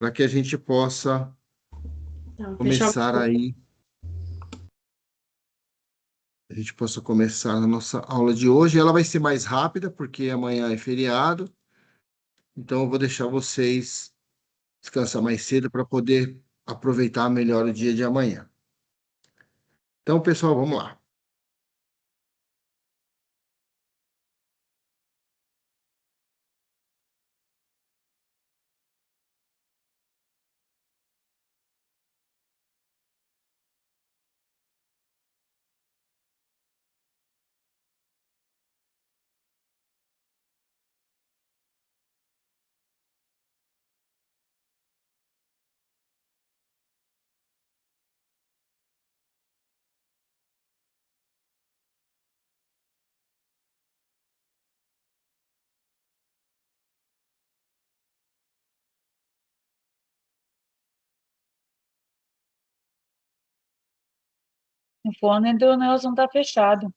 para que a gente possa Tá, fechar. começar aí, a gente possa começar a nossa aula de hoje. Ela vai ser mais rápida, porque amanhã é feriado, então eu vou deixar vocês descansar mais cedo para poder aproveitar melhor o dia de amanhã. Então, pessoal, vamos lá. O fone do Nelson tá fechado.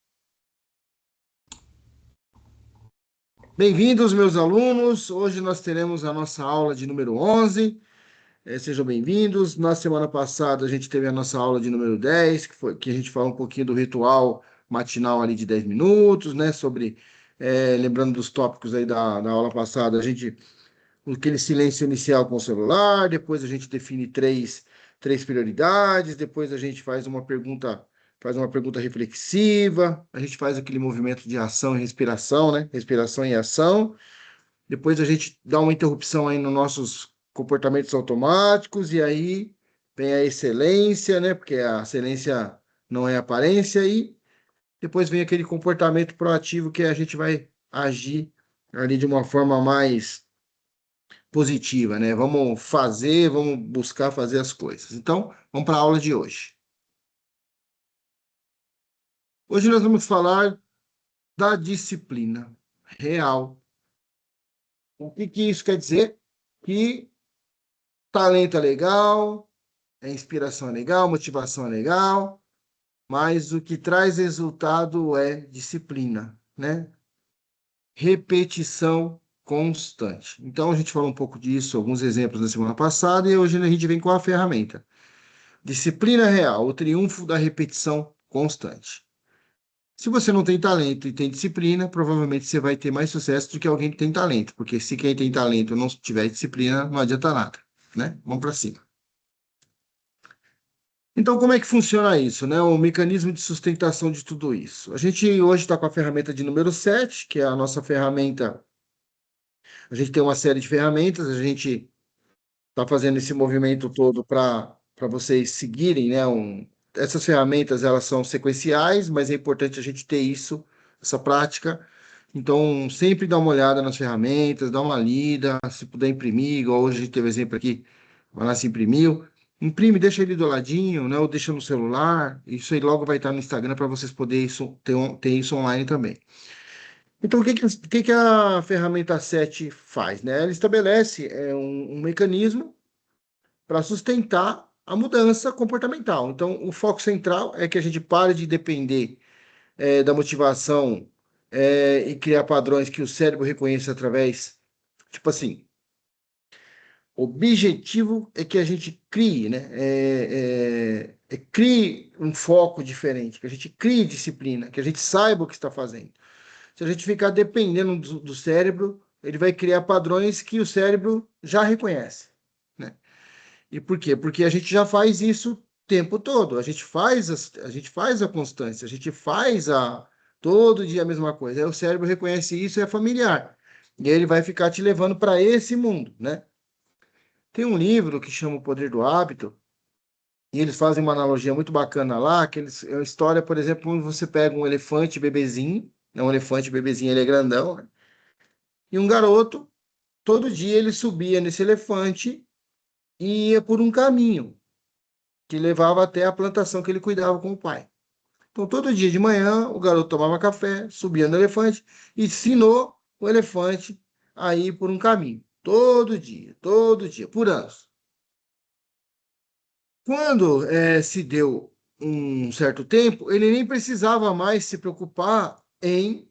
Bem-vindos, meus alunos. Hoje nós teremos a nossa aula de número 11. Sejam bem-vindos. Na semana passada a gente teve a nossa aula de número 10, que a gente falou um pouquinho do ritual matinal ali de 10 minutos, né? Lembrando dos tópicos aí da aula passada, aquele silêncio inicial com o celular, depois a gente define três prioridades, depois a gente faz uma pergunta reflexiva, a gente faz aquele movimento de ação e respiração, né? Respiração e ação. Depois a gente dá uma interrupção aí nos nossos comportamentos automáticos, e aí vem a excelência, né? Porque a excelência não é aparência, e depois vem aquele comportamento proativo que a gente vai agir ali de uma forma mais positiva, né? Vamos buscar fazer as coisas. Então, vamos para a aula de hoje. Hoje nós vamos falar da disciplina real. O que que isso quer dizer? Que talento é legal, inspiração é legal, motivação é legal, mas o que traz resultado é disciplina, né? Repetição constante. Então, a gente falou um pouco disso, alguns exemplos na semana passada, e hoje a gente vem com a ferramenta. Disciplina real, o triunfo da repetição constante. Se você não tem talento e tem disciplina, provavelmente você vai ter mais sucesso do que alguém que tem talento, porque se quem tem talento não tiver disciplina, não adianta nada, né? Vamos para cima. Então, como é que funciona isso, né? O mecanismo de sustentação de tudo isso. A gente hoje está com a ferramenta de número 7, que é a nossa ferramenta. A gente tem uma série de ferramentas, a gente está fazendo esse movimento todo para vocês seguirem, né? Essas ferramentas, elas são sequenciais, mas é importante a gente ter isso, essa prática. Então, sempre dá uma olhada nas ferramentas, dá uma lida, se puder imprimir, igual hoje a gente teve exemplo aqui, vai lá se imprimiu. Imprime, deixa ele do ladinho, né? Ou deixa no celular. Isso aí logo vai estar no Instagram para vocês poderem ter isso online também. Então, o que que a ferramenta 7 faz, né? Ela estabelece um mecanismo para sustentar a mudança comportamental. Então, o foco central é que a gente pare de depender da motivação e criar padrões que o cérebro reconheça através, tipo assim, o objetivo é que a gente crie, né? Crie um foco diferente, que a gente crie disciplina, que a gente saiba o que está fazendo. Se a gente ficar dependendo do cérebro, ele vai criar padrões que o cérebro já reconhece, né? E por quê? Porque a gente já faz isso o tempo todo. A gente faz a constância, a gente faz todo dia a mesma coisa. Aí o cérebro reconhece isso e é familiar. E aí ele vai ficar te levando para esse mundo, né? Tem um livro que chama O Poder do Hábito, e eles fazem uma analogia muito bacana lá, é uma história, por exemplo, quando você pega um elefante bebezinho, né? Um elefante bebezinho, ele é grandão, né? E um garoto, todo dia ele subia nesse elefante e ia por um caminho que levava até a plantação que ele cuidava com o pai. Então, todo dia de manhã, o garoto tomava café, subia no elefante e ensinou o elefante a ir por um caminho. Todo dia, por anos. Quando se deu um certo tempo, ele nem precisava mais se preocupar em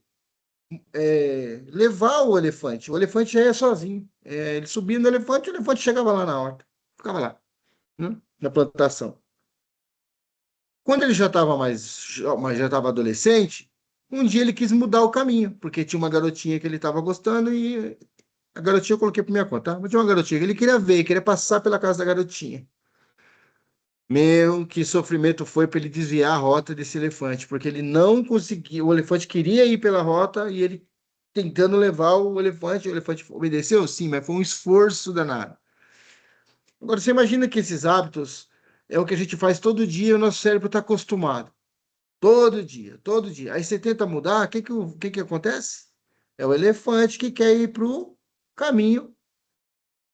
levar o elefante. O elefante já ia sozinho. Ele subia no elefante, o elefante chegava lá na horta. Ficava lá, né, na plantação. Quando ele já estava mas já estava adolescente, um dia ele quis mudar o caminho, porque tinha uma garotinha que ele estava gostando e a garotinha eu coloquei por minha conta, tá? Mas tinha uma garotinha que ele queria ver, queria passar pela casa da garotinha. Meu, que sofrimento foi para ele desviar a rota desse elefante, porque ele não conseguia. O elefante queria ir pela rota e ele tentando levar o elefante obedeceu, sim, mas foi um esforço danado. Agora, você imagina que esses hábitos é o que a gente faz todo dia e o nosso cérebro está acostumado. Todo dia, todo dia. Aí você tenta mudar, o que que acontece? É o elefante que quer ir para o caminho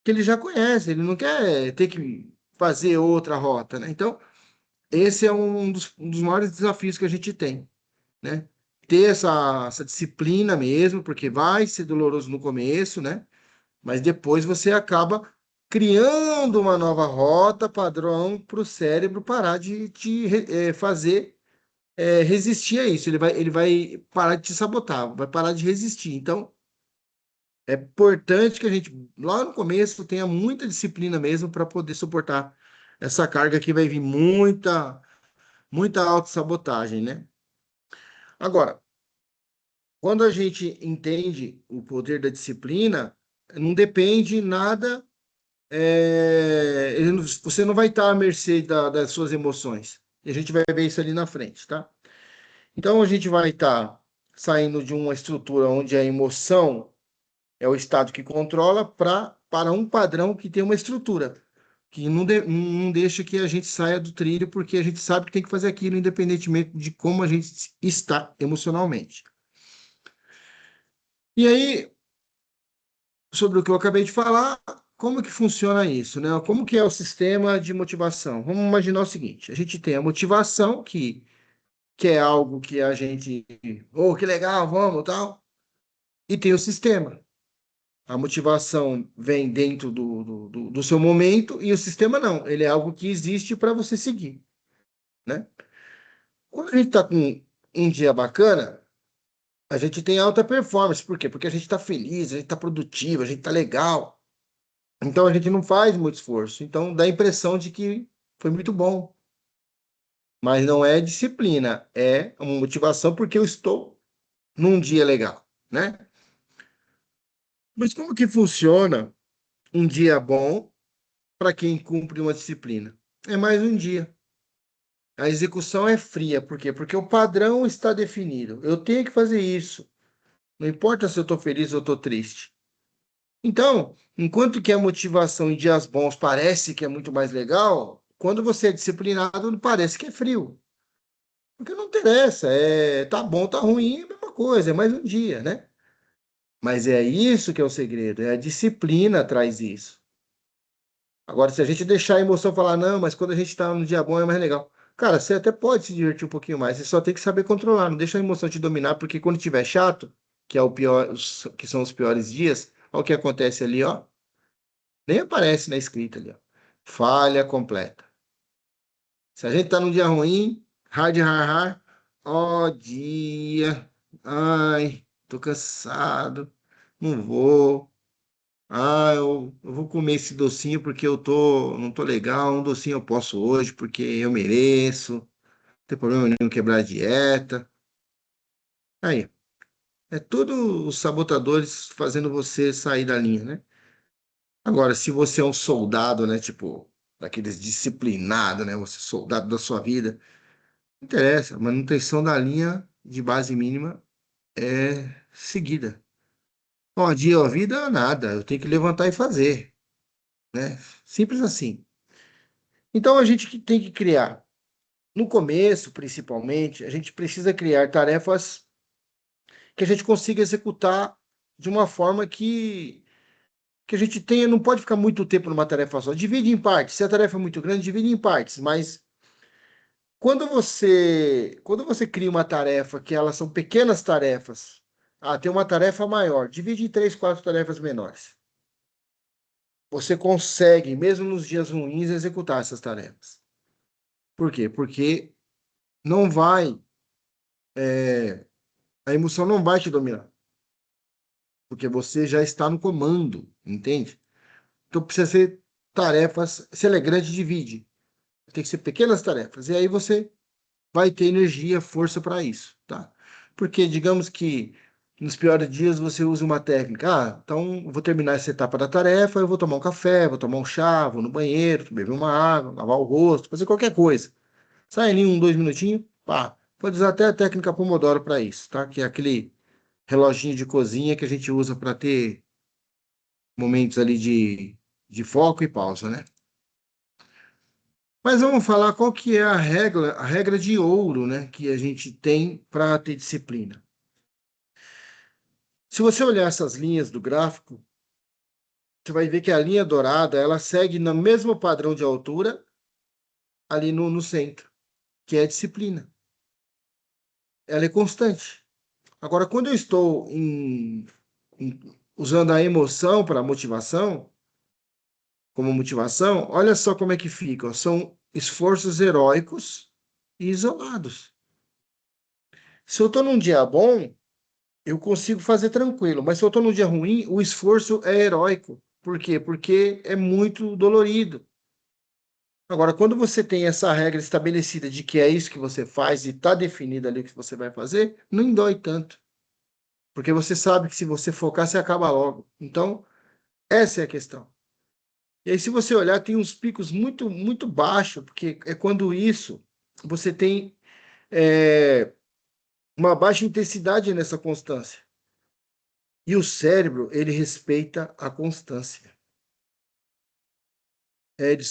que ele já conhece, ele não quer ter que fazer outra rota, né? Então, esse é um dos maiores desafios que a gente tem, né? Ter essa disciplina mesmo, porque vai ser doloroso no começo, né? Mas depois você acaba criando uma nova rota padrão para o cérebro parar de fazer resistir a isso. Ele vai parar de te sabotar, vai parar de resistir. Então, é importante que a gente, lá no começo, tenha muita disciplina mesmo para poder suportar essa carga que vai vir muita autossabotagem, né? Agora, quando a gente entende o poder da disciplina, não depende nada, você não vai estar à mercê das suas emoções. E a gente vai ver isso ali na frente, tá? Então, a gente vai estar saindo de uma estrutura onde a emoção é o estado que controla para um padrão que tem uma estrutura, que não deixa que a gente saia do trilho, porque a gente sabe que tem que fazer aquilo, independentemente de como a gente está emocionalmente. E aí, sobre o que eu acabei de falar, como que funciona isso, né? Como que é o sistema de motivação? Vamos imaginar o seguinte: a gente tem a motivação, que é algo que a gente, oh, que legal, vamos, tal, e tem o sistema. A motivação vem dentro do seu momento e o sistema não. Ele é algo que existe para você seguir, né? Quando a gente está com um dia bacana, a gente tem alta performance. Por quê? Porque a gente está feliz, a gente está produtivo, a gente está legal. Então a gente não faz muito esforço. Então dá a impressão de que foi muito bom. Mas não é disciplina, é uma motivação porque eu estou num dia legal, né? Mas como que funciona um dia bom para quem cumpre uma disciplina? É mais um dia. A execução é fria, por quê? Porque o padrão está definido. Eu tenho que fazer isso. Não importa se eu estou feliz ou estou triste. Então, enquanto que a motivação em dias bons parece que é muito mais legal, quando você é disciplinado, parece que é frio. Porque não interessa, tá bom, tá ruim, é a mesma coisa, é mais um dia, né? Mas é isso que é o segredo, é a disciplina traz isso. Agora, se a gente deixar a emoção falar, não, mas quando a gente está no dia bom é mais legal. Cara, você até pode se divertir um pouquinho mais, você só tem que saber controlar, não deixa a emoção te dominar, porque quando tiver chato, que é o pior, que são os piores dias, olha o que acontece ali, ó. Nem aparece na escrita ali, ó. Falha completa. Se a gente tá num dia ruim, hard, hard, hard, ó dia, ai, tô cansado, não vou. Ah, eu vou comer esse docinho porque não tô legal. Um docinho eu posso hoje porque eu mereço. Não tem problema nenhum quebrar a dieta. Aí, é tudo os sabotadores fazendo você sair da linha, né? Agora, se você é um soldado, né? Tipo, daqueles disciplinados, né? Você é soldado da sua vida, não interessa. A manutenção da linha de base mínima é seguida. Ó, dia ou vida, nada. Eu tenho que levantar e fazer, né? Simples assim. Então, a gente que tem que criar. No começo, principalmente, a gente precisa criar tarefas que a gente consiga executar de uma forma que a gente tenha, não pode ficar muito tempo numa tarefa só. Divide em partes. Se a tarefa é muito grande, divide em partes. Mas quando você cria uma tarefa que elas são pequenas tarefas, tem uma tarefa maior, divide em três, quatro tarefas menores. Você consegue, mesmo nos dias ruins, executar essas tarefas. Por quê? Porque não vai, a emoção não vai te dominar. porque você já está no comando, entende? Então precisa ser tarefas, se ela é grande, divide. Tem que ser pequenas tarefas. E aí você vai ter energia, força para isso, tá? Porque digamos que nos piores dias você usa uma técnica. Então eu vou terminar essa etapa da tarefa, eu vou tomar um café, vou tomar um chá, vou no banheiro, beber uma água, lavar o rosto, fazer qualquer coisa. Sai ali 2 minutinhos, pá. Pode usar até a técnica Pomodoro para isso, tá? Que é aquele reloginho de cozinha que a gente usa para ter momentos ali de foco e pausa, né? Mas vamos falar qual que é a regra de ouro, né, que a gente tem para ter disciplina. Se você olhar essas linhas do gráfico, você vai ver que a linha dourada, ela segue no mesmo padrão de altura ali no centro, que é a disciplina. Ela é constante. Agora, quando eu estou usando a emoção para motivação, como motivação, olha só como é que fica. Ó. São esforços heróicos e isolados. Se eu estou num dia bom, eu consigo fazer tranquilo, mas se eu estou num dia ruim, o esforço é heróico. Por quê? Porque é muito dolorido. Agora, quando você tem essa regra estabelecida de que é isso que você faz e está definido ali o que você vai fazer, não dói tanto. Porque você sabe que se você focar, você acaba logo. Então, essa é a questão. E aí, se você olhar, tem uns picos muito, muito baixos, porque é quando isso, você tem uma baixa intensidade nessa constância. E o cérebro, ele respeita a constância.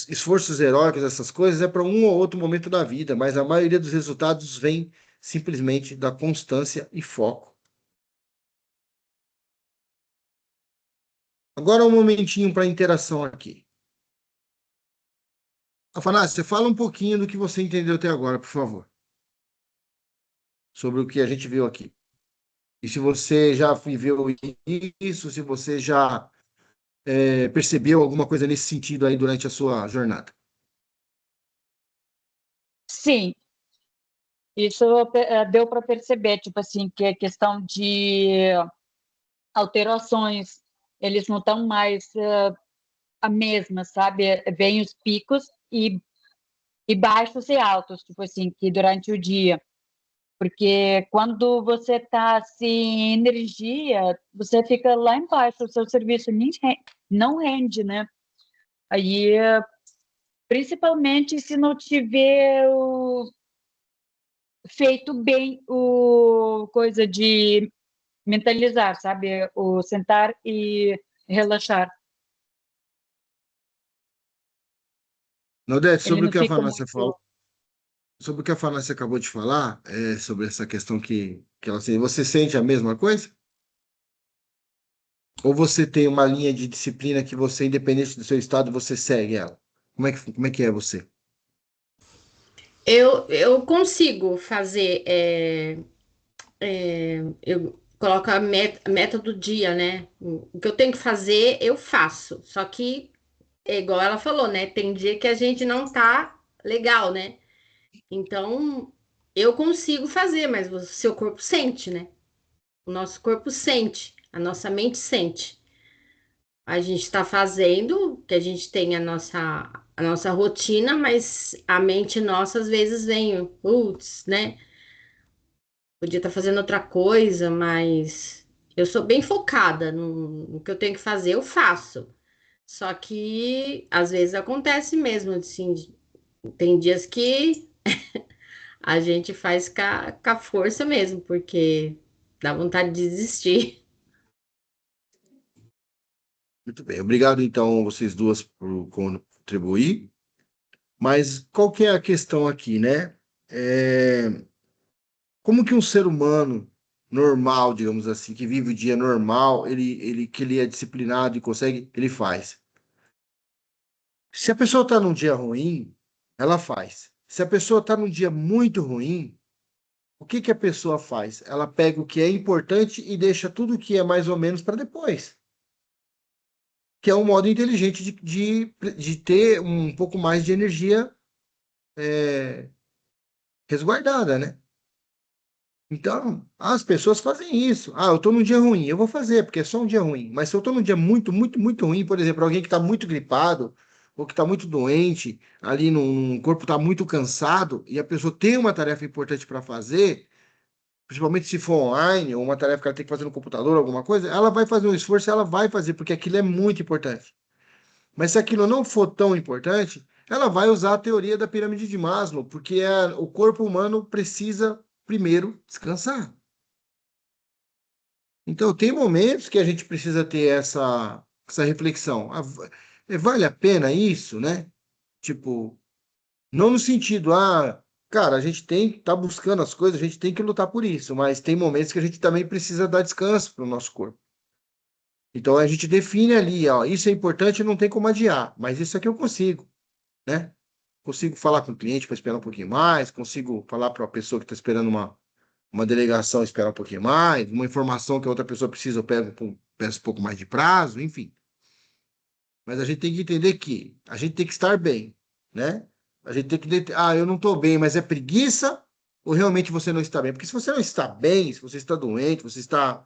Esforços heróicos, essas coisas, é para um ou outro momento da vida, mas a maioria dos resultados vem simplesmente da constância e foco. Agora um momentinho para interação aqui. Afanásio, você fala um pouquinho do que você entendeu até agora, por favor, sobre o que a gente viu aqui. E se você já viveu isso, se você já percebeu alguma coisa nesse sentido aí durante a sua jornada. Sim, isso deu para perceber, tipo assim, que a questão de alterações, eles não estão mais a mesma, sabe? Vem os picos e baixos e altos, tipo assim, que durante o dia. Porque quando você está sem energia, você fica lá embaixo, o seu serviço não rende, né? Aí, principalmente se não tiver feito bem o coisa de mentalizar, sabe? O sentar e relaxar. Nodete, Ele sobre o não que a fica Fanácia falou, muito. sobre o que a Fanácia acabou de falar, sobre essa questão que ela assim, você sente a mesma coisa? Ou você tem uma linha de disciplina que você, independente do seu estado, você segue ela? Como é que é você? Eu consigo fazer, eu coloco a meta do dia, né? O que eu tenho que fazer, eu faço. Só que, é igual ela falou, né? Tem dia que a gente não tá legal, né? Então, eu consigo fazer, mas o seu corpo sente, né? O nosso corpo sente, a nossa mente sente. A gente está fazendo, que a gente tem a nossa rotina, mas a mente nossa às vezes vem, putz, né? Podia estar fazendo outra coisa, mas eu sou bem focada no que eu tenho que fazer, eu faço. Só que às vezes acontece mesmo, assim, tem dias que a gente faz com a força mesmo, porque dá vontade de desistir. Muito bem. Obrigado, então, vocês duas por contribuir. Mas qual que é a questão aqui, né? É, como que um ser humano normal, digamos assim, que vive o dia normal, que ele é disciplinado e consegue, ele faz. Se a pessoa está num dia ruim, ela faz. Se a pessoa está num dia muito ruim, o que que a pessoa faz? Ela pega o que é importante e deixa tudo que é mais ou menos para depois. Que é um modo inteligente de ter um pouco mais de energia resguardada, né? Então, as pessoas fazem isso. Ah, eu estou num dia ruim, eu vou fazer, porque é só um dia ruim. Mas se eu estou num dia muito, muito, muito ruim, por exemplo, alguém que está muito gripado, ou que está muito doente, ali no corpo está muito cansado, e a pessoa tem uma tarefa importante para fazer, principalmente se for online, ou uma tarefa que ela tem que fazer no computador, alguma coisa, ela vai fazer um esforço, ela vai fazer, porque aquilo é muito importante. Mas se aquilo não for tão importante, ela vai usar a teoria da pirâmide de Maslow, porque o corpo humano precisa primeiro descansar. Então, tem momentos que a gente precisa ter essa reflexão. Vale a pena isso, né? Tipo, não no sentido, cara, a gente tem que estar buscando as coisas, a gente tem que lutar por isso, mas tem momentos que a gente também precisa dar descanso para o nosso corpo. Então, a gente define ali, ó, isso é importante, não tem como adiar, mas isso aqui eu consigo, né? Consigo falar com o cliente para esperar um pouquinho mais, consigo falar para a pessoa que está esperando uma delegação esperar um pouquinho mais, uma informação que a outra pessoa precisa, eu peço um pouco mais de prazo, enfim. Mas a gente tem que entender que a gente tem que estar bem, né? A gente tem que eu não estou bem, mas é preguiça ou realmente você não está bem? Porque se você não está bem, se você está doente, você está.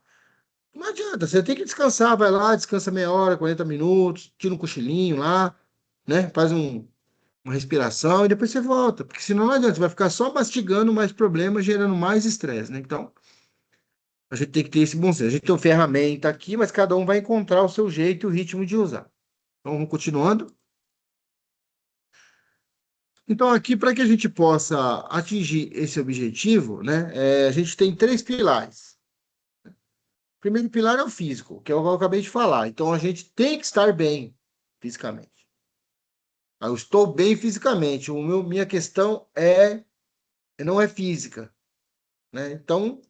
Não adianta, você tem que descansar, vai lá, descansa meia hora, 40 minutos, tira um cochilinho lá, né? Faz uma respiração e depois você volta. Porque senão não adianta, você vai ficar só mastigando mais problemas, gerando mais estresse, né? Então, a gente tem que ter esse bom senso. A gente tem uma ferramenta aqui, mas cada um vai encontrar o seu jeito e o ritmo de usar. Então, vamos continuando. Então, aqui, para que a gente possa atingir esse objetivo, né, a gente tem três pilares. O primeiro pilar é o físico, que é o que eu acabei de falar. Então, a gente tem que estar bem fisicamente. Eu estou bem fisicamente. Minha questão não é física, né? Então,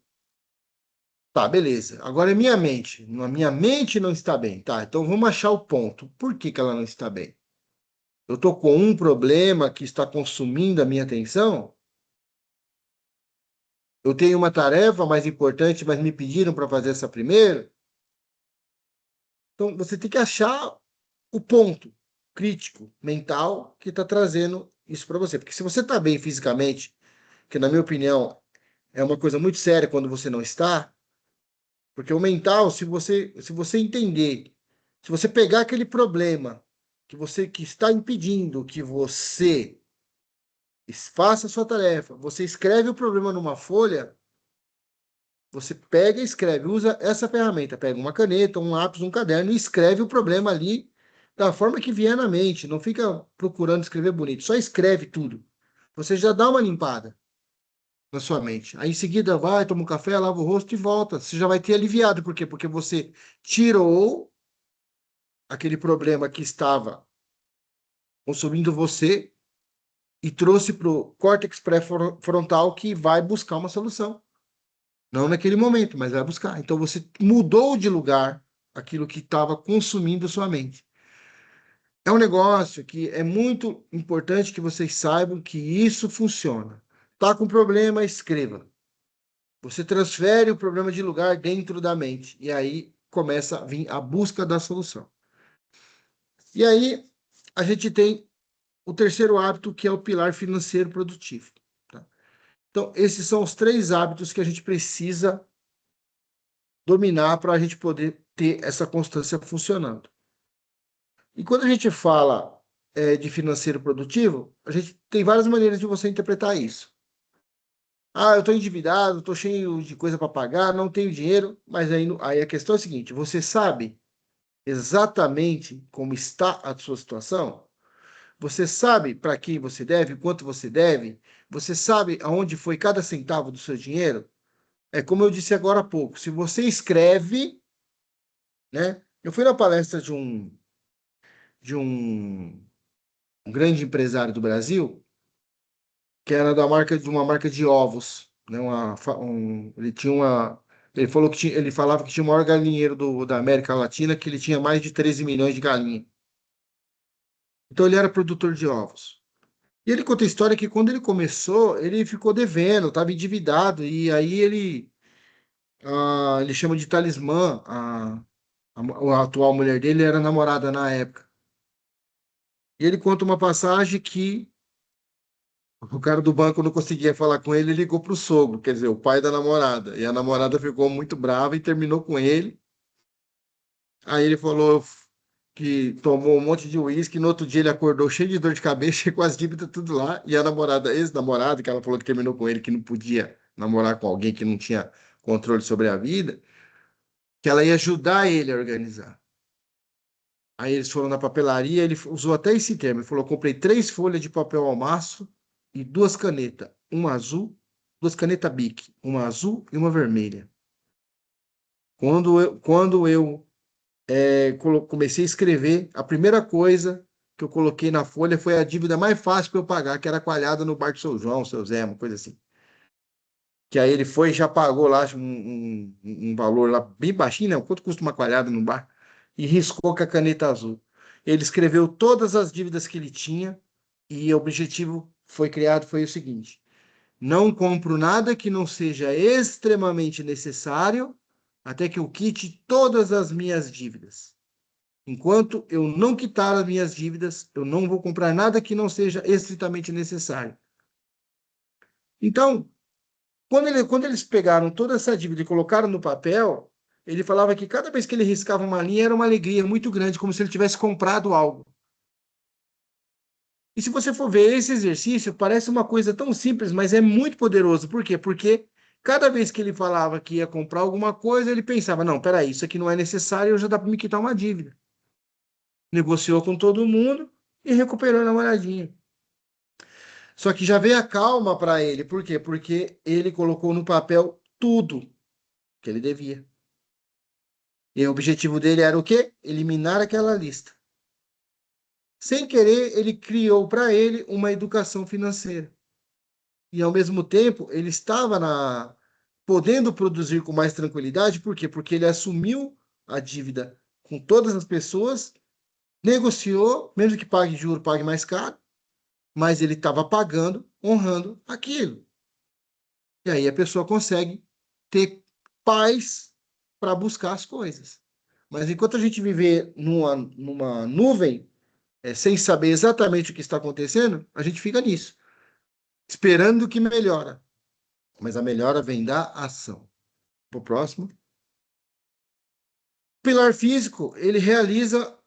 tá, beleza. Agora é minha mente. A minha mente não está bem. Tá, então vamos achar o ponto. Por que que ela não está bem? Eu estou com um problema que está consumindo a minha atenção? Eu tenho uma tarefa mais importante, mas me pediram para fazer essa primeiro? Então, você tem que achar o ponto crítico, mental, que está trazendo isso para você. Porque se você está bem fisicamente, que na minha opinião é uma coisa muito séria quando você não está, porque o mental, se você entender, se você pegar aquele problema que está impedindo que você faça a sua tarefa, você escreve o problema numa folha, você pega e escreve, usa essa ferramenta, pega uma caneta, um lápis, um caderno e escreve o problema ali da forma que vier na mente, não fica procurando escrever bonito, só escreve tudo. Você já dá uma limpada na sua mente. Aí em seguida vai, toma um café, lava o rosto e volta. Você já vai ter aliviado. Por quê? Porque você tirou aquele problema que estava consumindo você e trouxe para o córtex pré-frontal que vai buscar uma solução. Não naquele momento, mas vai buscar. Então você mudou de lugar aquilo que estava consumindo sua mente. É um negócio que é muito importante que vocês saibam que isso funciona. Tá com problema, escreva. Você transfere o problema de lugar dentro da mente. E aí começa a vir a busca da solução. E aí a gente tem o terceiro hábito, que é o pilar financeiro produtivo. Tá? Então, esses são os três hábitos que a gente precisa dominar para a gente poder ter essa constância funcionando. E quando a gente fala de financeiro produtivo, a gente tem várias maneiras de você interpretar isso. Eu estou endividado, estou cheio de coisa para pagar, não tenho dinheiro, mas aí a questão é a seguinte: você sabe exatamente como está a sua situação? Você sabe para quem você deve, quanto você deve? Você sabe aonde foi cada centavo do seu dinheiro? É como eu disse agora há pouco, se você escreve, né? Eu fui na palestra de um grande empresário do Brasil, que era de uma marca de ovos, né? Ele falou ele falava que tinha o maior galinheiro da América Latina, que ele tinha mais de 13 milhões de galinhas. Então ele era produtor de ovos. E ele conta a história que quando ele começou, ele ficou devendo, estava endividado, e aí ele chama de talismã, a atual mulher dele era namorada na época. E ele conta uma passagem que O cara do banco não conseguia falar com ele, ligou pro sogro, quer dizer, o pai da namorada. E a namorada ficou muito brava e terminou com ele. Aí ele falou que tomou um monte de uísque, no outro dia ele acordou cheio de dor de cabeça, com as dívidas tudo lá, e a namorada, ex-namorada, que ela falou que terminou com ele, que não podia namorar com alguém que não tinha controle sobre a vida, que ela ia ajudar ele a organizar. Aí eles foram na papelaria, ele usou até esse termo, ele falou, comprei 3 folhas de papel ao maço e 2 canetas, uma azul, 2 canetas Bic, uma azul e uma vermelha. Quando eu comecei a escrever, a primeira coisa que eu coloquei na folha foi a dívida mais fácil para eu pagar, que era a coalhada no bar do seu João, seu Zé, uma coisa assim. Que aí ele foi e já pagou lá um valor lá bem baixinho, né? Quanto custa uma coalhada no bar? E riscou com a caneta azul. Ele escreveu todas as dívidas que ele tinha e o objetivo foi criado foi o seguinte: não compro nada que não seja extremamente necessário até que eu quite todas as minhas dívidas. Enquanto eu não quitar as minhas dívidas, eu não vou comprar nada que não seja estritamente necessário. Então, quando eles pegaram toda essa dívida e colocaram no papel, ele falava que cada vez que ele riscava uma linha era uma alegria muito grande, como se ele tivesse comprado algo. E se você for ver esse exercício, parece uma coisa tão simples, mas é muito poderoso. Por quê? Porque cada vez que ele falava que ia comprar alguma coisa, ele pensava: não, peraí, isso aqui não é necessário, já dá para me quitar uma dívida. Negociou com todo mundo e recuperou a namoradinha. Só que já veio a calma para ele. Por quê? Porque ele colocou no papel tudo que ele devia. E o objetivo dele era o quê? Eliminar aquela lista. Sem querer, ele criou para ele uma educação financeira. E ao mesmo tempo, ele estava podendo produzir com mais tranquilidade. Por quê? Porque ele assumiu a dívida com todas as pessoas, negociou, mesmo que pague juro, pague mais caro, mas ele estava pagando, honrando aquilo. E aí a pessoa consegue ter paz para buscar as coisas. Mas enquanto a gente viver numa nuvem, sem saber exatamente o que está acontecendo, a gente fica nisso, esperando que melhora. Mas a melhora vem da ação. Para o próximo. O pilar físico, ele realiza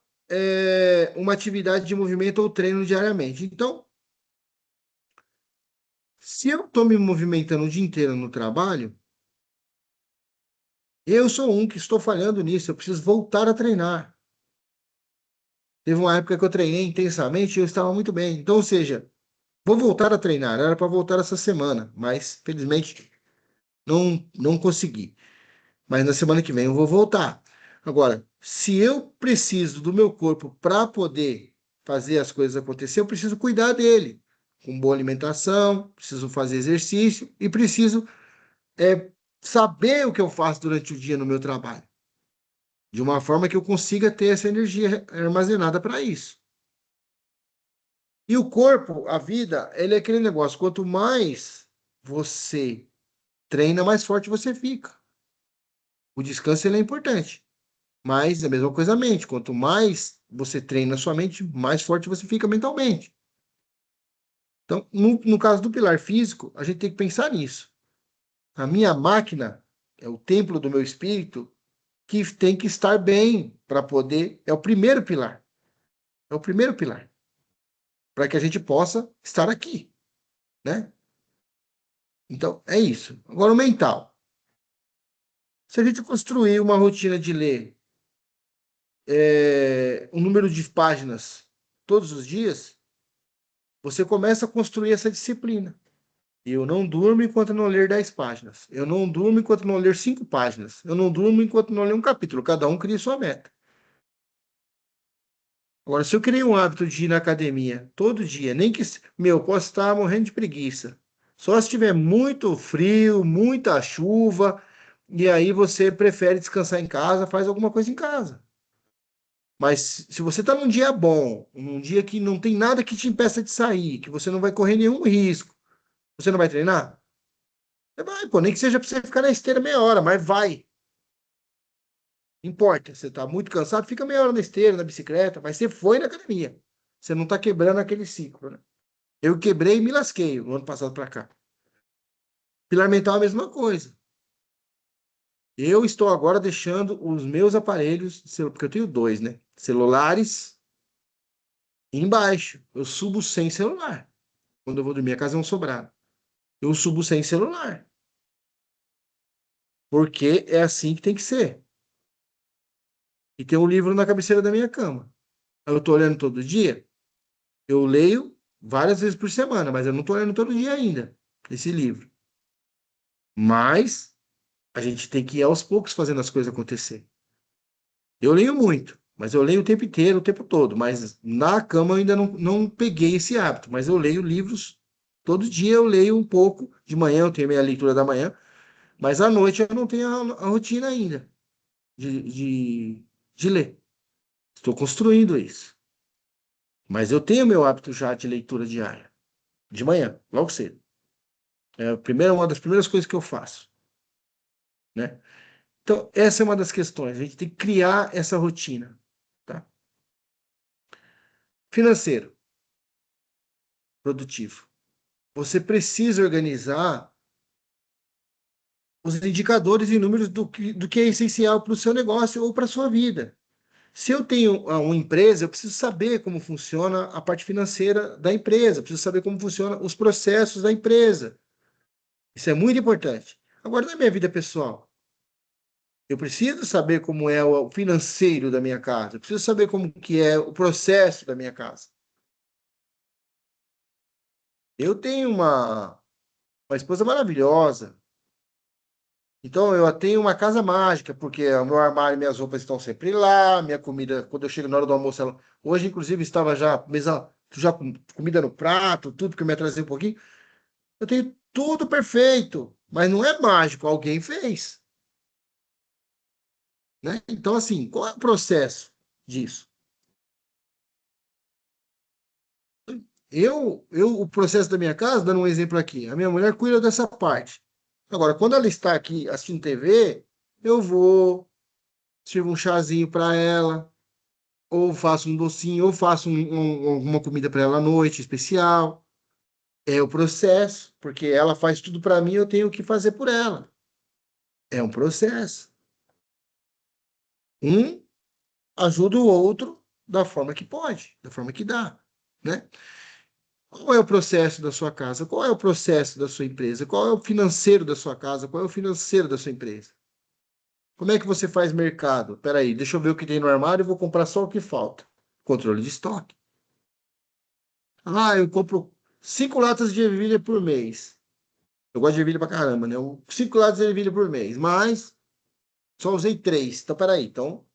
uma atividade de movimento ou treino diariamente. Então, se eu estou me movimentando o dia inteiro no trabalho, eu sou um que estou falhando nisso, eu preciso voltar a treinar. Teve uma época que eu treinei intensamente e eu estava muito bem. Então, ou seja, vou voltar a treinar. Era para voltar essa semana, mas felizmente não consegui. Mas na semana que vem eu vou voltar. Agora, se eu preciso do meu corpo para poder fazer as coisas acontecer, eu preciso cuidar dele. Com boa alimentação, preciso fazer exercício e preciso saber o que eu faço durante o dia no meu trabalho. De uma forma que eu consiga ter essa energia armazenada para isso. E o corpo, a vida, ele é aquele negócio. Quanto mais você treina, mais forte você fica. O descanso ele é importante. Mas é a mesma coisa a mente. Quanto mais você treina a sua mente, mais forte você fica mentalmente. Então, no caso do pilar físico, a gente tem que pensar nisso. A minha máquina é o templo do meu espírito que tem que estar bem para poder. É o primeiro pilar. É o primeiro pilar. Para que a gente possa estar aqui, né? Então, é isso. Agora, o mental. Se a gente construir uma rotina de ler um número de páginas todos os dias, você começa a construir essa disciplina. Eu não durmo enquanto não ler 10 páginas. Eu não durmo enquanto não ler 5 páginas. Eu não durmo enquanto não ler um capítulo. Cada um cria sua meta. Agora, se eu criei um hábito de ir na academia todo dia, nem que, posso estar morrendo de preguiça. Só se tiver muito frio, muita chuva, e aí você prefere descansar em casa, faz alguma coisa em casa. Mas se você está num dia bom, num dia que não tem nada que te impeça de sair, que você não vai correr nenhum risco, você não vai treinar? Você vai, pô, nem que seja para você ficar na esteira meia hora, mas vai. Importa, você está muito cansado, fica meia hora na esteira, na bicicleta, mas você foi na academia. Você não está quebrando aquele ciclo, né? Eu quebrei e me lasquei no ano passado para cá. Pilar mental é a mesma coisa. Eu estou agora deixando os meus aparelhos, porque eu tenho dois, né? Celulares embaixo. Eu subo sem celular. Quando eu vou dormir, a casa é um sobrado. Eu subo sem celular. Porque é assim que tem que ser. E tem um livro na cabeceira da minha cama. Eu estou olhando todo dia. Eu leio várias vezes por semana, mas eu não estou lendo todo dia ainda esse livro. Mas a gente tem que ir aos poucos fazendo as coisas acontecer. Eu leio muito, mas eu leio o tempo inteiro, o tempo todo. Mas na cama eu ainda não peguei esse hábito. Mas eu leio livros, todo dia eu leio um pouco. De manhã eu tenho minha leitura da manhã, mas à noite eu não tenho a rotina ainda de, de, de ler. Estou construindo isso. Mas eu tenho meu hábito já de leitura diária, de manhã, logo cedo. É uma das primeiras coisas que eu faço, né? Então, essa é uma das questões. A gente tem que criar essa rotina, tá? Financeiro, produtivo. Você precisa organizar os indicadores e números do que é essencial para o seu negócio ou para a sua vida. Se eu tenho uma empresa, eu preciso saber como funciona a parte financeira da empresa, eu preciso saber como funcionam os processos da empresa. Isso é muito importante. Agora, na minha vida pessoal, eu preciso saber como é o financeiro da minha casa, eu preciso saber como que é o processo da minha casa. Eu tenho uma esposa maravilhosa, então eu tenho uma casa mágica, porque o meu armário e minhas roupas estão sempre lá, minha comida, quando eu chego na hora do almoço, hoje inclusive estava já mesa, já com comida no prato, tudo que eu me atrasei um pouquinho. Eu tenho tudo perfeito, mas não é mágico, alguém fez, né? Então assim, qual é o processo disso? O processo da minha casa, dando um exemplo aqui, a minha mulher cuida dessa parte. Agora, quando ela está aqui assistindo TV, eu vou, sirvo um chazinho para ela, ou faço um docinho, ou faço alguma comida para ela à noite especial. É o processo, porque ela faz tudo para mim, eu tenho que fazer por ela. É um processo. Um ajuda o outro da forma que pode, da forma que dá, né? Qual é o processo da sua casa? Qual é o processo da sua empresa? Qual é o financeiro da sua casa? Qual é o financeiro da sua empresa? Como é que você faz mercado? Peraí, deixa eu ver o que tem no armário e vou comprar só o que falta. Controle de estoque. Ah, eu compro 5 latas de ervilha por mês. Eu gosto de ervilha pra caramba, né? 5 latas de ervilha por mês, mas só usei 3. Então, peraí. Então,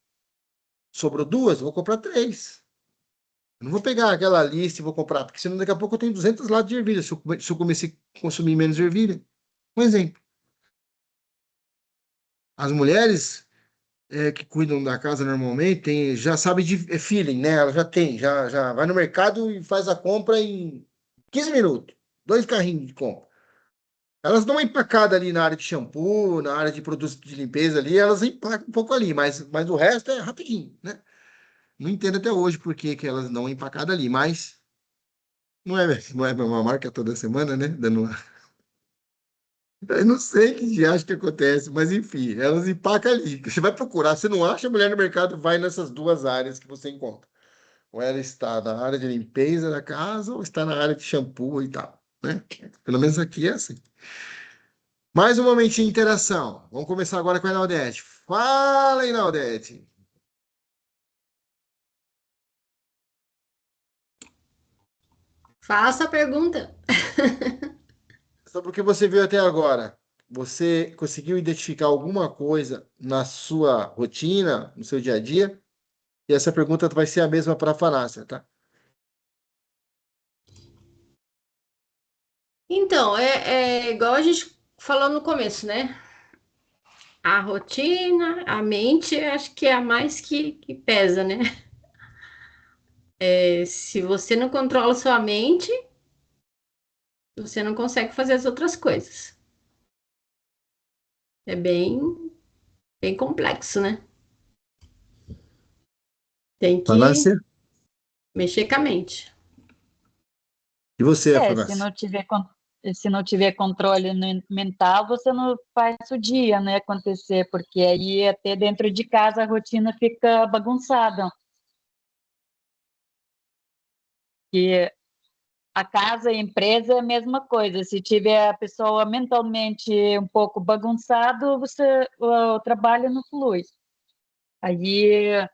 sobrou 2, vou comprar 3. Eu não vou pegar aquela lista e vou comprar, porque senão daqui a pouco eu tenho 200 latas de ervilha se eu comecei a consumir menos ervilha. Um exemplo. As mulheres que cuidam da casa normalmente já sabem de feeling, né? Ela já tem, já vai no mercado e faz a compra em 15 minutos. 2 carrinhos de compra. Elas dão uma empacada ali na área de shampoo, na área de produtos de limpeza ali, elas empacam um pouco ali, mas o resto é rapidinho, né? Não entendo até hoje por que que elas dão uma empacada ali, mas não é uma marca toda semana, né? Eu não sei o que de acho que acontece, mas enfim, elas empacam ali. Você vai procurar, você não acha a mulher no mercado, vai nessas 2 áreas que você encontra. Ou ela está na área de limpeza da casa, ou está na área de shampoo e tal, né? Pelo menos aqui é assim. Mais um momentinho de interação. Vamos começar agora com a Inaudete. Fala, Inaudete. Faça a pergunta. Sobre o que você viu até agora, você conseguiu identificar alguma coisa na sua rotina, no seu dia a dia? E essa pergunta vai ser a mesma para a Fanácia, tá? Então, é igual a gente falou no começo, né? A rotina, a mente, acho que é a mais que pesa, né? Se você não controla sua mente, você não consegue fazer as outras coisas. É bem complexo, né? Tem que Fanácia? mexer com a mente. E você, Se Afanásio? não tiver, se não tiver controle mental, você não faz o dia, né, acontecer, porque aí até dentro de casa a rotina fica bagunçada. E a casa e a empresa é a mesma coisa. Se tiver a pessoa mentalmente um pouco bagunçado, o trabalho não flui. Aí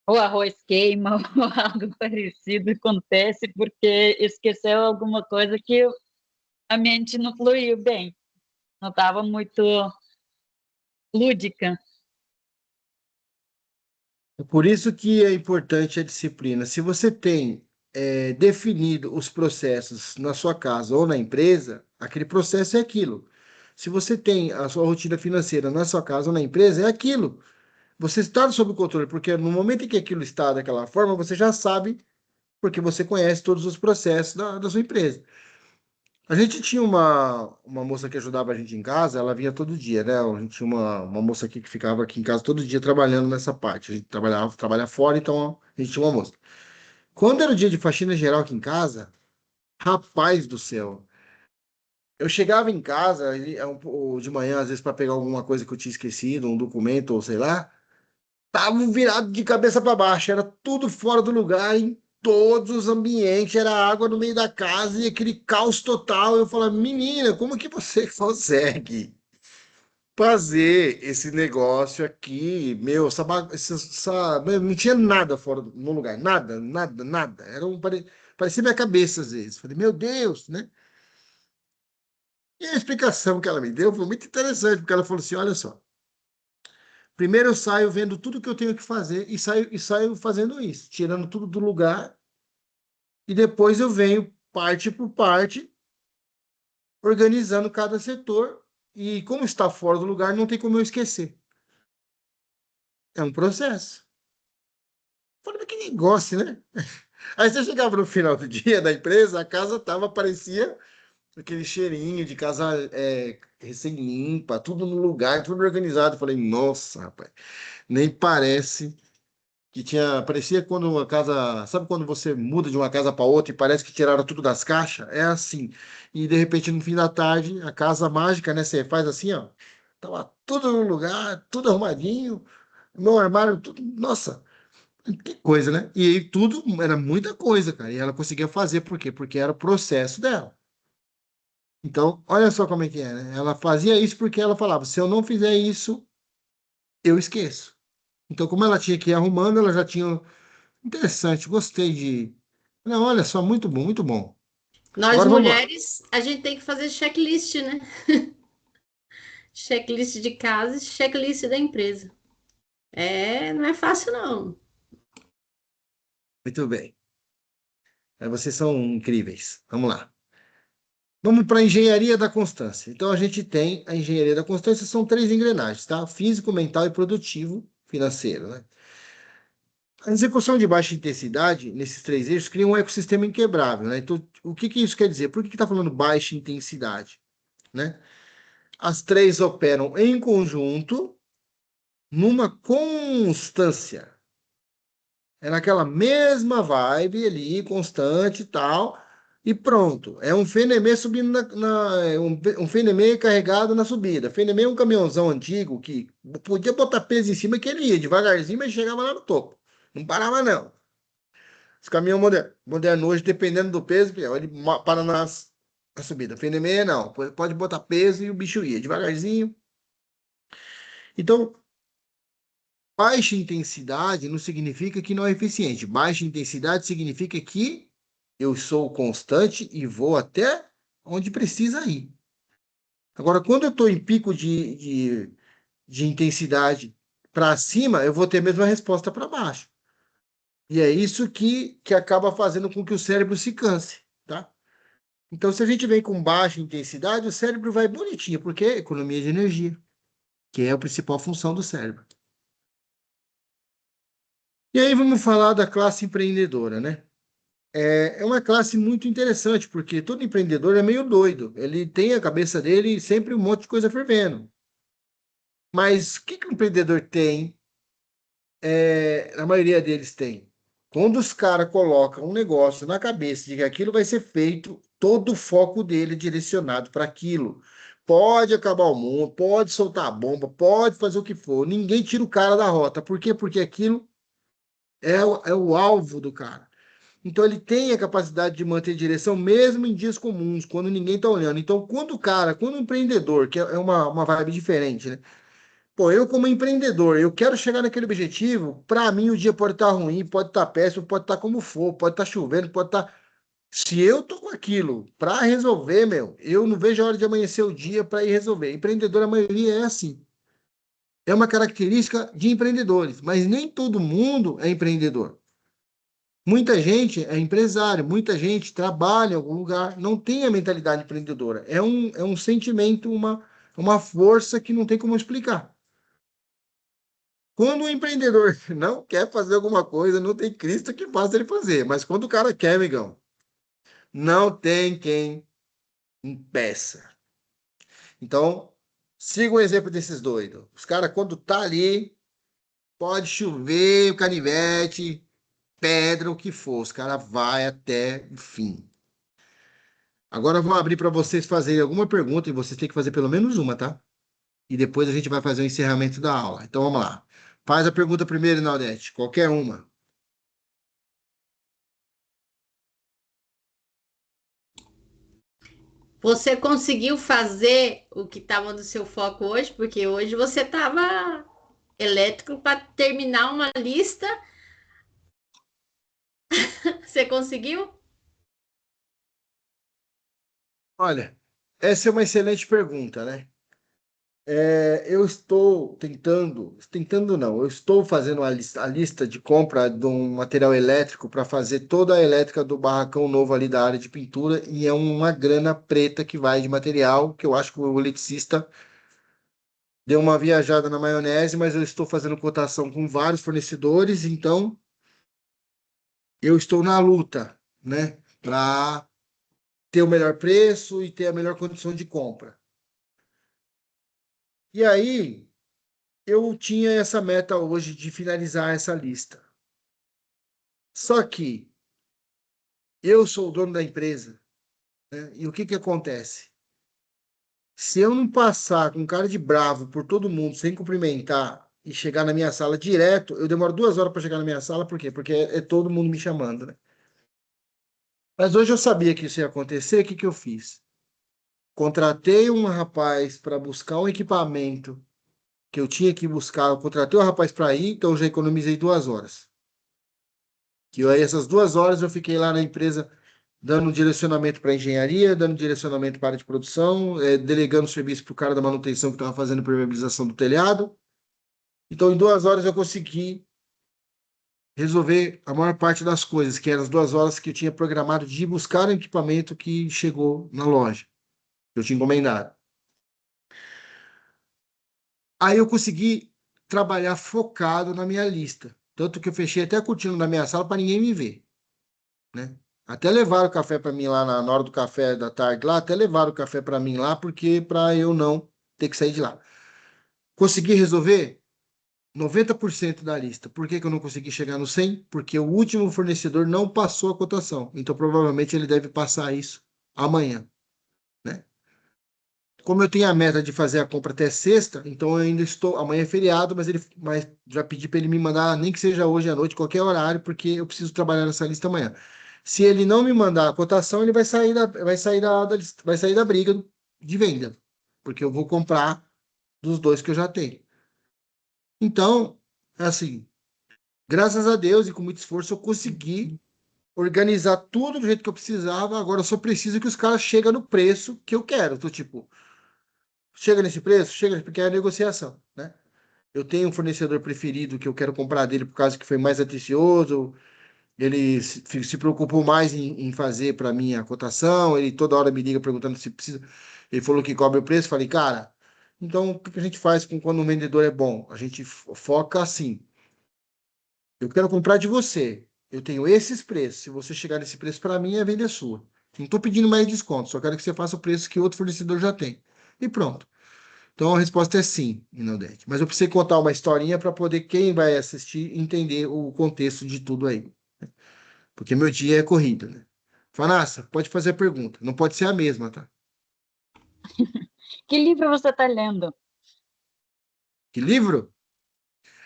o arroz queima ou algo parecido acontece porque esqueceu alguma coisa que a mente não fluiu bem, não estava muito lúdica. É por isso que é importante a disciplina. Se você tem definido os processos na sua casa ou na empresa, aquele processo é aquilo. Se você tem a sua rotina financeira na sua casa ou na empresa, é aquilo. Você está sob controle, porque no momento em que aquilo está daquela forma, você já sabe, porque você conhece todos os processos da sua empresa. A gente tinha uma moça que ajudava a gente em casa, ela vinha todo dia, né? A gente tinha uma moça aqui que ficava aqui em casa todo dia trabalhando nessa parte. A gente trabalha fora, então a gente tinha uma moça. Quando era o dia de faxina geral aqui em casa, rapaz do céu, eu chegava em casa de manhã, às vezes, para pegar alguma coisa que eu tinha esquecido, um documento ou sei lá, tava virado de cabeça para baixo, era tudo fora do lugar, em todos os ambientes, era água no meio da casa e aquele caos total. Eu falava, menina, como que você consegue fazer esse negócio aqui? Meu, não tinha nada fora no lugar, nada, nada, nada. Parecia minha cabeça às vezes. Falei, meu Deus, né? E a explicação que ela me deu foi muito interessante, porque ela falou assim: olha só. Primeiro eu saio vendo tudo que eu tenho que fazer e saio fazendo isso, tirando tudo do lugar, e depois eu venho parte por parte, organizando cada setor, e como está fora do lugar, não tem como eu esquecer. É um processo. Falei, mas que negócio, né? Aí você chegava no final do dia da empresa, a casa parecia aquele cheirinho de casa recém-limpa, tudo no lugar, tudo organizado. Falei, nossa, rapaz, nem parece que tinha. Parecia quando uma casa. Sabe quando você muda de uma casa para outra e parece que tiraram tudo das caixas? É assim. E de repente, no fim da tarde, a casa mágica, né? Você faz assim, ó. Tava tudo no lugar, tudo arrumadinho. Meu armário, tudo. Nossa, que coisa, né? E aí tudo era muita coisa, cara. E ela conseguia fazer, por quê? Porque era o processo dela. Então, olha só como é que é, né? Ela fazia isso porque ela falava: se eu não fizer isso, eu esqueço. Então, como ela tinha que ir arrumando, ela já tinha. Interessante, gostei de. Não, olha só, muito bom, muito bom. Nós Agora vamos lá. mulheres, a gente tem que fazer checklist, né? Checklist de casa e checklist da empresa. É, não é fácil, não. Muito bem. Vocês são incríveis. Vamos lá. Vamos para a engenharia da constância. Então, a gente tem a engenharia da constância, são três engrenagens, tá? Físico, mental e produtivo financeiro, né? A execução de baixa intensidade, nesses três eixos, cria um ecossistema inquebrável, né? Então, o que que isso quer dizer? Por que está falando baixa intensidade, né? As três operam em conjunto, numa constância. É naquela mesma vibe ali, constante e tal, e pronto. É um Fenemê subindo um Fenemê carregado na subida. Fenemê é um caminhãozão antigo que podia botar peso em cima que ele ia devagarzinho, mas chegava lá no topo. Não parava, não. Os caminhões modernos hoje, dependendo do peso, ele para na subida. Fenemê não. Pode botar peso e o bicho ia devagarzinho. Então, baixa intensidade não significa que não é eficiente. Baixa intensidade significa que eu sou constante e vou até onde precisa ir. Agora, quando eu estou em pico de intensidade para cima, eu vou ter a mesma resposta para baixo. E é isso que acaba fazendo com que o cérebro se canse, tá? Então, se a gente vem com baixa intensidade, o cérebro vai bonitinho, porque é economia de energia, que é a principal função do cérebro. E aí vamos falar da classe empreendedora, né? É uma classe muito interessante, porque todo empreendedor é meio doido. Ele tem a cabeça dele sempre um monte de coisa fervendo. Mas o que que o empreendedor tem? A maioria deles tem. Quando os caras colocam um negócio na cabeça de que aquilo vai ser feito, todo o foco dele é direcionado para aquilo. Pode acabar o mundo, pode soltar a bomba, pode fazer o que for. Ninguém tira o cara da rota. Por quê? Porque aquilo é o alvo do cara. Então ele tem a capacidade de manter direção mesmo em dias comuns, quando ninguém está olhando. Então, quando um empreendedor, que é uma vibe diferente, né? Pô, eu como empreendedor, eu quero chegar naquele objetivo, para mim o dia pode estar ruim, pode estar péssimo, pode estar como for, pode estar chovendo, pode estar. Se eu tô com aquilo para resolver, meu, eu não vejo a hora de amanhecer o dia para ir resolver. Empreendedor, a maioria é assim. É uma característica de empreendedores, mas nem todo mundo é empreendedor. Muita gente é empresário, muita gente trabalha em algum lugar, não tem a mentalidade empreendedora. É um sentimento, uma força que não tem como explicar. Quando o empreendedor não quer fazer alguma coisa, não tem Cristo que faça ele fazer. Mas quando o cara quer, amigão, não tem quem impeça. Então, siga o exemplo desses doidos. Os caras, quando tá ali, pode chover, o canivete, pedra, o que for. Os caras vai até o fim. Agora eu vou abrir para vocês fazerem alguma pergunta e vocês têm que fazer pelo menos uma, tá? E depois a gente vai fazer o encerramento da aula. Então vamos lá. Faz a pergunta primeiro, Naldete. Qualquer uma. Você conseguiu fazer o que estava no seu foco hoje? Porque hoje você estava elétrico para terminar uma lista. Você conseguiu? Olha, essa é uma excelente pergunta, né? Eu estou tentando não, eu estou fazendo a lista de compra de um material elétrico para fazer toda a elétrica do barracão novo ali da área de pintura e é uma grana preta que vai de material que eu acho que o eletricista deu uma viajada na maionese, mas eu estou fazendo cotação com vários fornecedores, então eu estou na luta, né, para ter o melhor preço e ter a melhor condição de compra. E aí eu tinha essa meta hoje de finalizar essa lista. Só que eu sou o dono da empresa, né? E o que que acontece? Se eu não passar com cara de bravo por todo mundo, sem cumprimentar e chegar na minha sala direto, eu demoro 2 horas para chegar na minha sala, por quê? Porque é todo mundo me chamando, né? Mas hoje eu sabia que isso ia acontecer, o que que eu fiz? Contratei um rapaz para buscar um equipamento que eu tinha que buscar, eu contratei um rapaz para ir, então eu já economizei 2 horas. Que aí essas 2 horas eu fiquei lá na empresa dando direcionamento para engenharia, dando direcionamento para a área de produção, delegando serviço para o cara da manutenção que estava fazendo permeabilização do telhado. Então, em 2 horas eu consegui resolver a maior parte das coisas, que eram as 2 horas que eu tinha programado de ir buscar o equipamento que chegou na loja, que eu tinha encomendado. Aí eu consegui trabalhar focado na minha lista. Tanto que eu fechei até a cortina da minha sala para ninguém me ver, né? Até levaram o café para mim lá na hora do café da tarde lá, até levaram o café para mim lá, porque para eu não ter que sair de lá. Consegui resolver 90% da lista. Por que que eu não consegui chegar no 100? Porque o último fornecedor não passou a cotação. Então provavelmente ele deve passar isso amanhã, né? Como eu tenho a meta de fazer a compra até sexta, então eu ainda estou. Amanhã é feriado, mas já pedi para ele me mandar, nem que seja hoje à noite, qualquer horário, porque eu preciso trabalhar nessa lista amanhã. Se ele não me mandar a cotação, ele vai sair da briga de venda, porque eu vou comprar dos dois que eu já tenho. Então, assim, graças a Deus e com muito esforço, eu consegui organizar tudo do jeito que eu precisava. Agora eu só preciso que os caras cheguem no preço que eu quero. Tô tipo, chega nesse preço? Chega, porque é a negociação, né? Eu tenho um fornecedor preferido que eu quero comprar dele por causa que foi mais atencioso, ele se preocupou mais em fazer para mim a cotação, ele toda hora me liga perguntando se precisa. Ele falou que cobre o preço, falei, cara, então o que a gente faz quando um vendedor é bom? A gente foca assim. Eu quero comprar de você. Eu tenho esses preços. Se você chegar nesse preço para mim, a venda é sua. Não estou pedindo mais desconto, só quero que você faça o preço que outro fornecedor já tem. E pronto. Então a resposta é sim, Inaldete. Mas eu precisei contar uma historinha para poder quem vai assistir entender o contexto de tudo aí. Porque meu dia é corrido, né? Vanessa, pode fazer a pergunta. Não pode ser a mesma, tá? Que livro você está lendo? Que livro?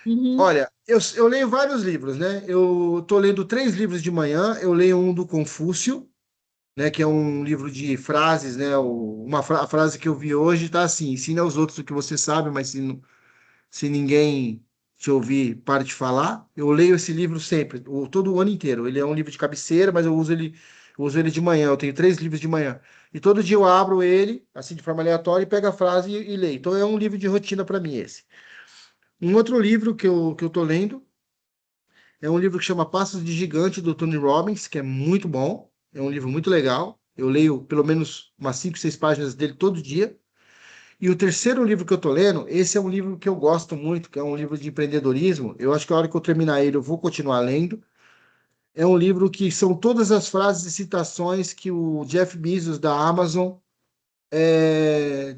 Uhum. Olha, eu leio vários livros, né? Eu estou lendo 3 livros de manhã. Eu leio um do Confúcio, né? Que é um livro de frases, né? A frase que eu vi hoje está assim: ensina aos outros o que você sabe, mas se ninguém te ouvir, pare de falar. Eu leio esse livro sempre, todo o ano inteiro. Ele é um livro de cabeceira, mas eu uso ele de manhã. Eu tenho 3 livros de manhã. E todo dia eu abro ele, assim, de forma aleatória, e pego a frase e leio. Então é um livro de rotina para mim esse. Um outro livro que eu tô lendo é um livro que chama Passos de Gigante, do Tony Robbins, que é muito bom. É um livro muito legal. Eu leio pelo menos umas 5, 6 páginas dele todo dia. E o terceiro livro que eu tô lendo, esse é um livro que eu gosto muito, que é um livro de empreendedorismo. Eu acho que a hora que eu terminar ele, eu vou continuar lendo. É um livro que são todas as frases e citações que o Jeff Bezos da Amazon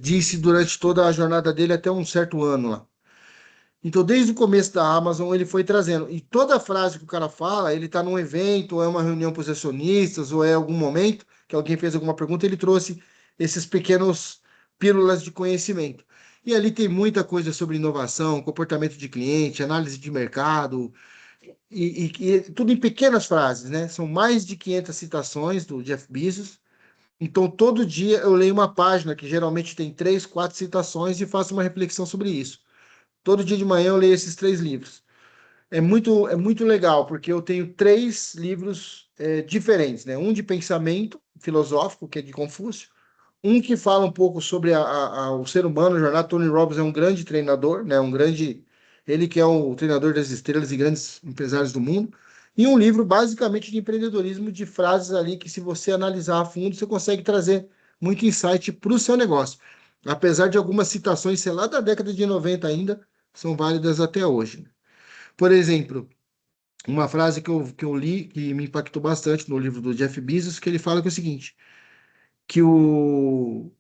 disse durante toda a jornada dele até um certo ano lá. Então, desde o começo da Amazon, ele foi trazendo. E toda frase que o cara fala, ele está num evento, ou é uma reunião para os acionistas, ou é algum momento que alguém fez alguma pergunta, ele trouxe esses pequenos pílulas de conhecimento. E ali tem muita coisa sobre inovação, comportamento de cliente, análise de mercado, e tudo em pequenas frases, né? São mais de 500 citações do Jeff Bezos. Então, todo dia eu leio uma página que geralmente tem 3, 4 citações e faço uma reflexão sobre isso. Todo dia de manhã eu leio esses 3 livros. É muito legal, porque eu tenho 3 livros diferentes, né? Um de pensamento filosófico, que é de Confúcio, um que fala um pouco sobre o ser humano, a jornada. Tony Robbins é um grande treinador, né? Ele que é o treinador das estrelas e grandes empresários do mundo, e um livro basicamente de empreendedorismo, de frases ali que, se você analisar a fundo, você consegue trazer muito insight para o seu negócio. Apesar de algumas citações, sei lá, da década de 90 ainda, são válidas até hoje. Por exemplo, uma frase que eu li, que me impactou bastante no livro do Jeff Bezos, que ele fala que é o seguinte, que o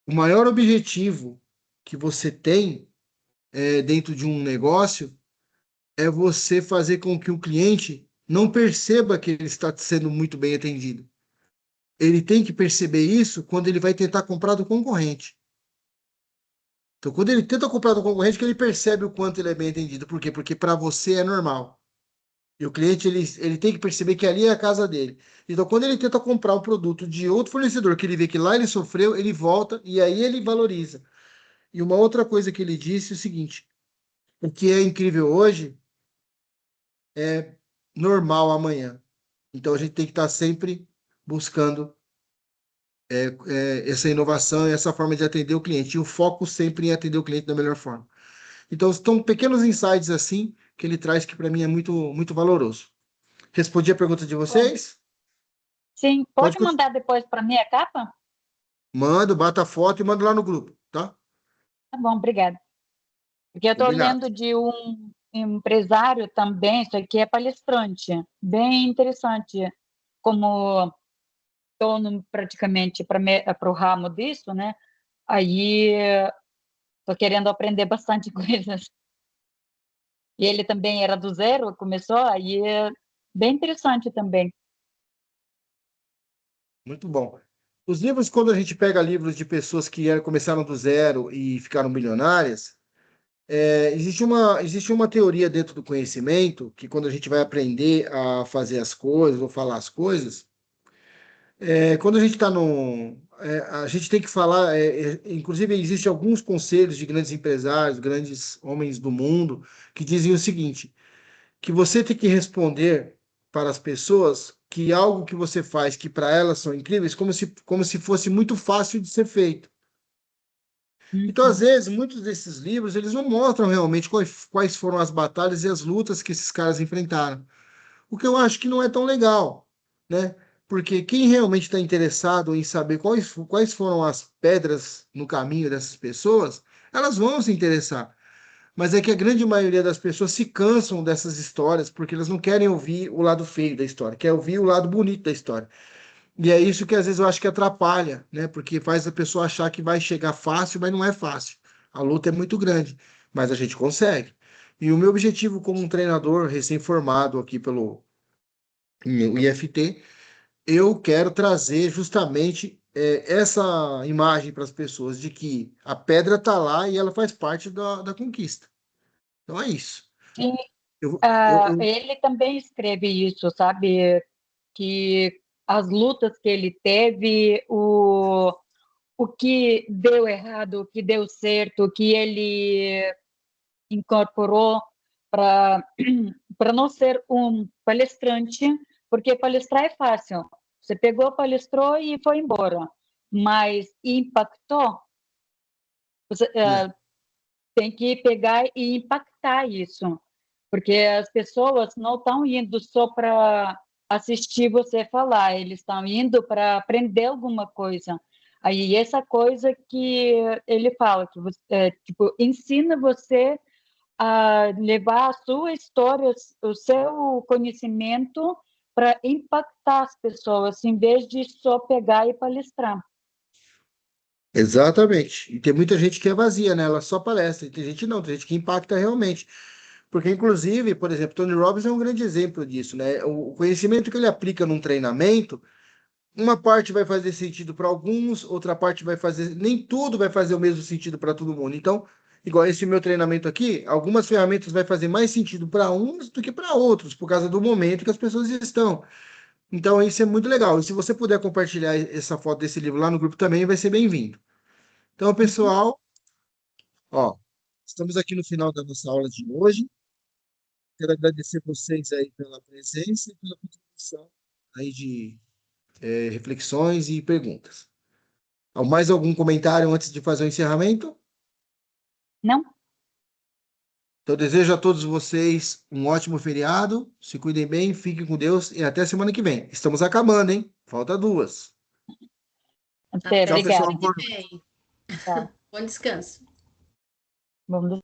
maior objetivo que você tem dentro de um negócio é você fazer com que o cliente não perceba que ele está sendo muito bem atendido. Ele tem que perceber isso quando ele vai tentar comprar do concorrente. Então, quando ele tenta comprar do concorrente, que ele percebe o quanto ele é bem atendido. Por quê? Porque para você é normal. E o cliente ele tem que perceber que ali é a casa dele. Então, quando ele tenta comprar um produto de outro fornecedor, que ele vê que lá ele sofreu, ele volta e aí ele valoriza. E uma outra coisa que ele disse é o seguinte: o que é incrível hoje é normal amanhã. Então, a gente tem que estar sempre buscando essa inovação e essa forma de atender o cliente. E o foco sempre em atender o cliente da melhor forma. Então, são pequenos insights assim que ele traz que para mim é muito, muito valoroso. Respondi a pergunta de Bom, vocês? sim, Pode pode continuar. mandar depois para mim a capa? Mando, bata a foto e mando lá no grupo, tá? Tá bom, obrigada. Porque eu estou Combinado. lendo de um empresário também, isso aqui é palestrante, bem interessante, como estou praticamente para o ramo disso, né? Aí estou querendo aprender bastante coisas. E ele também era do zero, começou, aí é bem interessante também. Muito bom. Os livros, quando a gente pega livros de pessoas que começaram do zero e ficaram bilionárias, existe uma teoria dentro do conhecimento que, quando a gente vai aprender a fazer as coisas ou falar as coisas, quando a gente está no. A gente tem que falar. Inclusive, existem alguns conselhos de grandes empresários, grandes homens do mundo, que dizem o seguinte: que você tem que responder para as pessoas que algo que você faz que para elas são incríveis, como se fosse muito fácil de ser feito. Então, às Uhum. vezes, muitos desses livros, eles não mostram realmente quais foram as batalhas e as lutas que esses caras enfrentaram. O que eu acho que não é tão legal, né? Porque quem realmente está interessado em saber quais foram as pedras no caminho dessas pessoas, elas vão se interessar. Mas é que a grande maioria das pessoas se cansam dessas histórias porque elas não querem ouvir o lado feio da história, quer ouvir o lado bonito da história. E é isso que às vezes eu acho que atrapalha, né? Porque faz a pessoa achar que vai chegar fácil, mas não é fácil. A luta é muito grande, mas a gente consegue. E o meu objetivo como um treinador recém-formado aqui o IFT, eu quero trazer justamente essa imagem para as pessoas de que a pedra está lá e ela faz parte da conquista. Então é isso. Sim, Eu, eu, ele também escreve isso, sabe? Que as lutas que ele teve, o que deu errado, o que deu certo, o que ele incorporou para para não ser um palestrante, porque palestrar é fácil. Você pegou, palestrou e foi embora. Mas impactou, você tem que pegar e impactar isso, porque as pessoas não estão indo só para assistir você falar, eles estão indo para aprender alguma coisa. Aí essa coisa que ele fala, que você, tipo, ensina você a levar a sua história, o seu conhecimento para impactar as pessoas, em vez de só pegar e palestrar. Exatamente. E tem muita gente que é vazia, né? Ela só palestra. E tem gente não, tem gente que impacta realmente. Porque, inclusive, por exemplo, Tony Robbins é um grande exemplo disso, né? O conhecimento que ele aplica num treinamento, uma parte vai fazer sentido para alguns, outra parte vai fazer. Nem tudo vai fazer o mesmo sentido para todo mundo. Então, igual esse meu treinamento aqui, algumas ferramentas vai fazer mais sentido para uns do que para outros, por causa do momento que as pessoas estão. Então, isso é muito legal. E se você puder compartilhar essa foto desse livro lá no grupo também, vai ser bem-vindo. Então, pessoal, ó, estamos aqui no final da nossa aula de hoje. Quero agradecer vocês aí pela presença e pela contribuição aí de reflexões e perguntas. Mais algum comentário antes de fazer o encerramento? Não? Então, desejo a todos vocês um ótimo feriado. Se cuidem bem, fiquem com Deus e até semana que vem. Estamos acabando, hein? Falta 2. Até, Tchau, Até pessoal. obrigada. semana que vem. Tchau. Bom descanso. Vamos